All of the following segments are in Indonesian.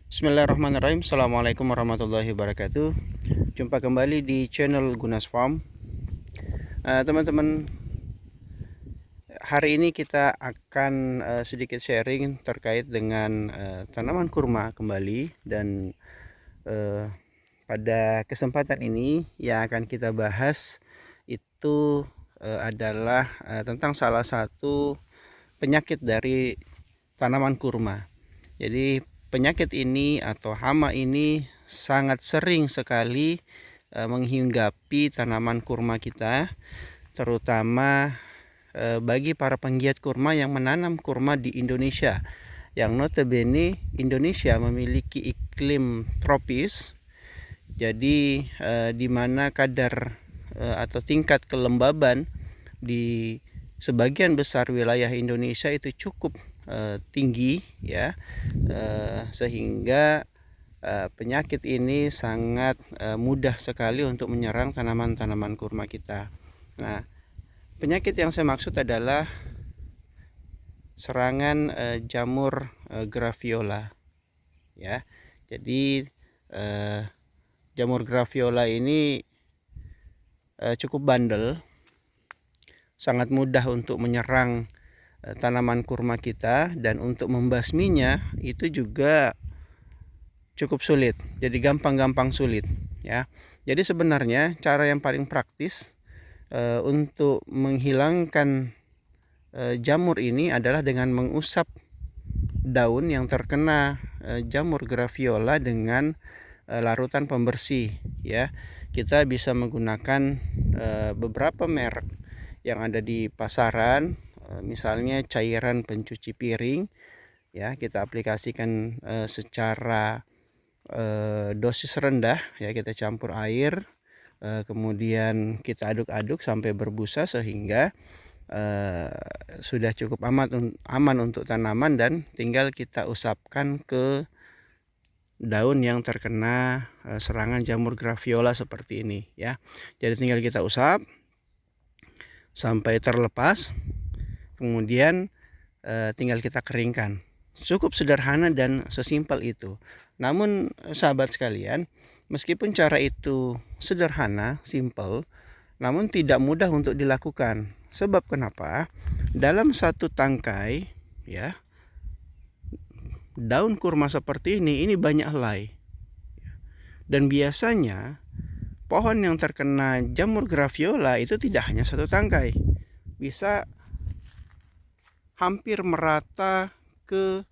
Bismillahirrahmanirrahim. Assalamualaikum warahmatullahi wabarakatuh. Jumpa kembali di channel Gunas Farm. Teman-teman, hari ini kita akan sedikit sharing terkait dengan tanaman kurma kembali. Dan pada kesempatan ini yang akan kita bahas itu adalah tentang salah satu penyakit dari tanaman kurma. Jadi penyakit ini atau hama ini sangat sering sekali menghinggapi tanaman kurma kita, terutama bagi para penggiat kurma yang menanam kurma di Indonesia, yang notabene Indonesia memiliki iklim tropis. Jadi di mana kadar atau tingkat kelembaban di sebagian besar wilayah Indonesia itu cukup tinggi, ya, sehingga penyakit ini sangat mudah sekali untuk menyerang tanaman-tanaman kurma kita. Nah, penyakit yang saya maksud adalah serangan jamur graviola, ya. Jadi jamur graviola ini cukup bandel, sangat mudah untuk menyerang tanaman kurma kita, dan untuk membasminya itu juga cukup sulit. Jadi gampang-gampang sulit, ya. Jadi sebenarnya cara yang paling praktis untuk menghilangkan jamur ini adalah dengan mengusap daun yang terkena jamur graviola dengan larutan pembersih, ya. Kita bisa menggunakan beberapa merek yang ada di pasaran, misalnya cairan pencuci piring, ya, kita aplikasikan secara dosis rendah, ya, kita campur air, kemudian kita aduk-aduk sampai berbusa sehingga sudah cukup aman untuk tanaman, dan tinggal kita usapkan ke daun yang terkena serangan jamur graviola seperti ini, ya. Jadi tinggal kita usap sampai terlepas, kemudian tinggal kita keringkan. Cukup sederhana dan sesimpel itu. Namun sahabat sekalian, meskipun cara itu sederhana, simple, namun tidak mudah untuk dilakukan. Sebab kenapa? Dalam satu tangkai, ya, daun kurma seperti ini banyak helai. Dan biasanya pohon yang terkena jamur graviola itu tidak hanya satu tangkai, bisa hampir merata ke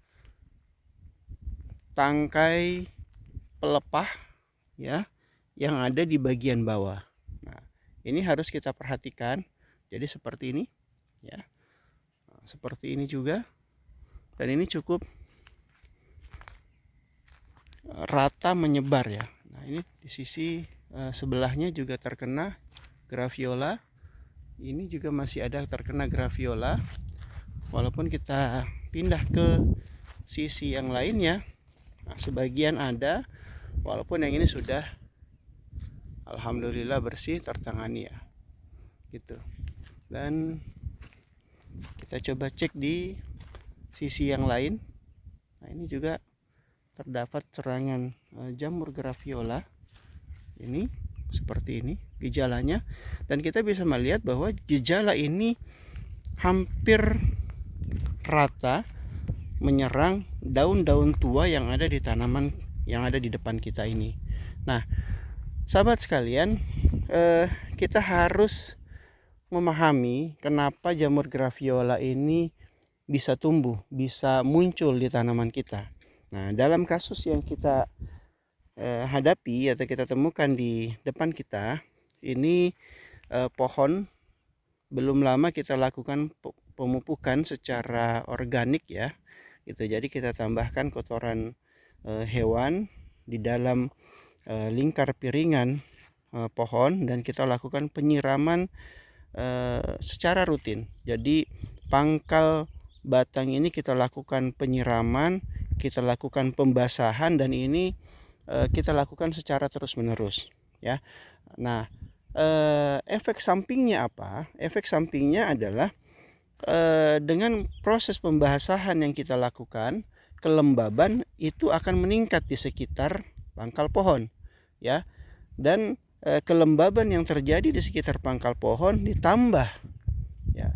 tangkai pelepah, ya, yang ada di bagian bawah. Nah, ini harus kita perhatikan. Jadi seperti ini, ya, seperti ini juga, dan ini cukup rata menyebar, ya. Nah, ini di sisi sebelahnya juga terkena graviola. Ini juga masih ada terkena graviola. Walaupun kita pindah ke sisi yang lainnya, nah, sebagian ada, walaupun yang ini sudah alhamdulillah bersih tertangani, ya, gitu. Dan kita coba cek di sisi yang lain. Nah, ini juga terdapat serangan jamur graviola. Ini seperti ini gejalanya, dan kita bisa melihat bahwa gejala ini hampir rata menyerang daun-daun tua yang ada di tanaman yang ada di depan kita ini. Nah, sahabat sekalian, kita harus memahami kenapa jamur graviola ini bisa tumbuh, bisa muncul di tanaman kita. Nah, dalam kasus yang kita hadapi atau kita temukan di depan kita ini, pohon belum lama kita lakukan pemupukan secara organik, ya, gitu. Jadi kita tambahkan kotoran hewan di dalam lingkar piringan pohon, dan kita lakukan penyiraman secara rutin. Jadi pangkal batang ini kita lakukan penyiraman, kita lakukan pembasahan, dan ini kita lakukan secara terus-menerus, ya. Nah, efek sampingnya apa? Efek sampingnya adalah dengan proses pembasahan yang kita lakukan, kelembaban itu akan meningkat di sekitar pangkal pohon, ya. Dan kelembaban yang terjadi di sekitar pangkal pohon ditambah, ya,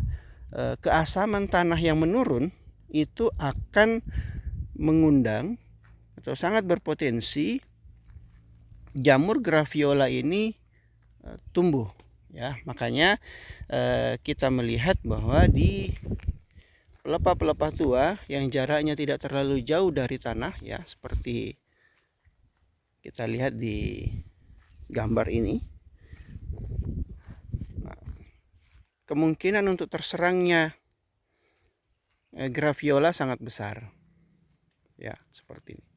keasaman tanah yang menurun itu akan mengundang atau sangat berpotensi jamur graviola ini tumbuh, ya. Makanya kita melihat bahwa di pelepah-pelepah tua yang jaraknya tidak terlalu jauh dari tanah, ya, seperti kita lihat di gambar ini, nah, kemungkinan untuk terserangnya graviola sangat besar, ya, seperti ini.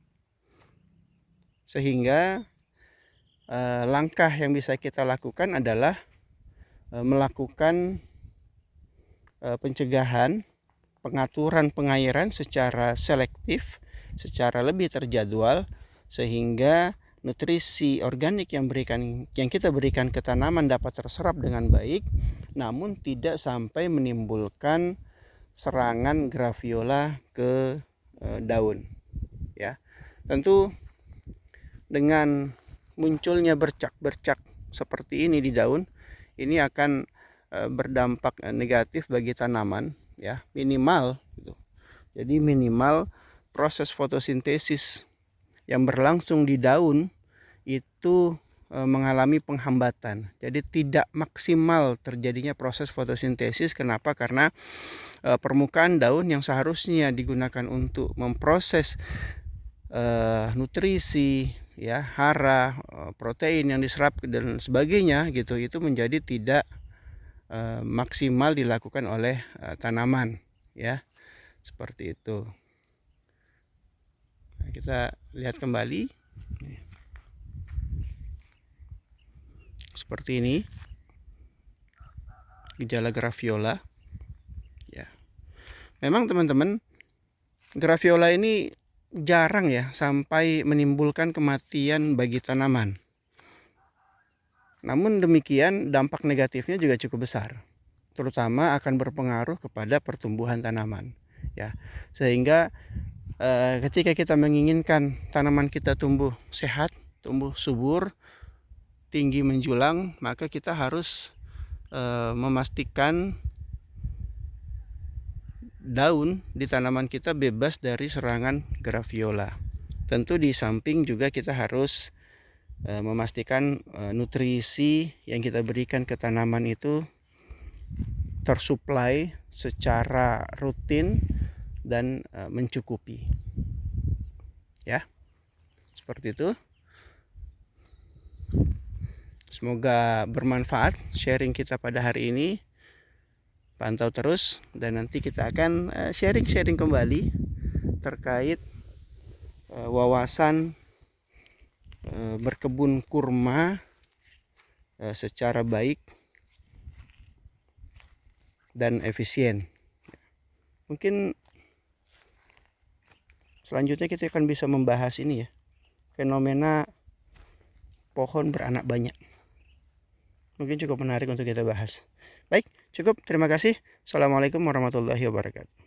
Sehingga langkah yang bisa kita lakukan adalah melakukan pencegahan, pengaturan pengairan secara selektif, secara lebih terjadwal, sehingga nutrisi organik yang kita berikan ke tanaman dapat terserap dengan baik, namun tidak sampai menimbulkan serangan graviola ke daun, ya. Tentu dengan munculnya bercak-bercak seperti ini di daun, ini akan berdampak negatif bagi tanaman, ya, minimal gitu. Jadi minimal proses fotosintesis yang berlangsung di daun itu mengalami penghambatan. Jadi tidak maksimal terjadinya proses fotosintesis. Kenapa? Karena permukaan daun yang seharusnya digunakan untuk memproses nutrisi, ya, hara, protein yang diserap dan sebagainya gitu, itu menjadi tidak maksimal dilakukan oleh tanaman, ya, seperti itu. Nah, kita lihat kembali seperti ini gejala graviola, ya. Memang teman-teman, graviola ini jarang, ya, sampai menimbulkan kematian bagi tanaman. Namun demikian dampak negatifnya juga cukup besar, terutama akan berpengaruh kepada pertumbuhan tanaman, ya. Sehingga ketika kita menginginkan tanaman kita tumbuh sehat, tumbuh subur, tinggi menjulang, maka kita harus memastikan daun di tanaman kita bebas dari serangan graviola. Tentu di samping juga kita harus memastikan nutrisi yang kita berikan ke tanaman itu tersuplai secara rutin dan mencukupi, ya, seperti itu. Semoga bermanfaat sharing kita pada hari ini. Pantau terus dan nanti kita akan sharing-sharing kembali terkait wawasan berkebun kurma secara baik dan efisien. Mungkin selanjutnya kita akan bisa membahas ini, ya, fenomena pohon beranak banyak. Mungkin cukup menarik untuk kita bahas. Baik, cukup. Terima kasih. Assalamualaikum warahmatullahi wabarakatuh.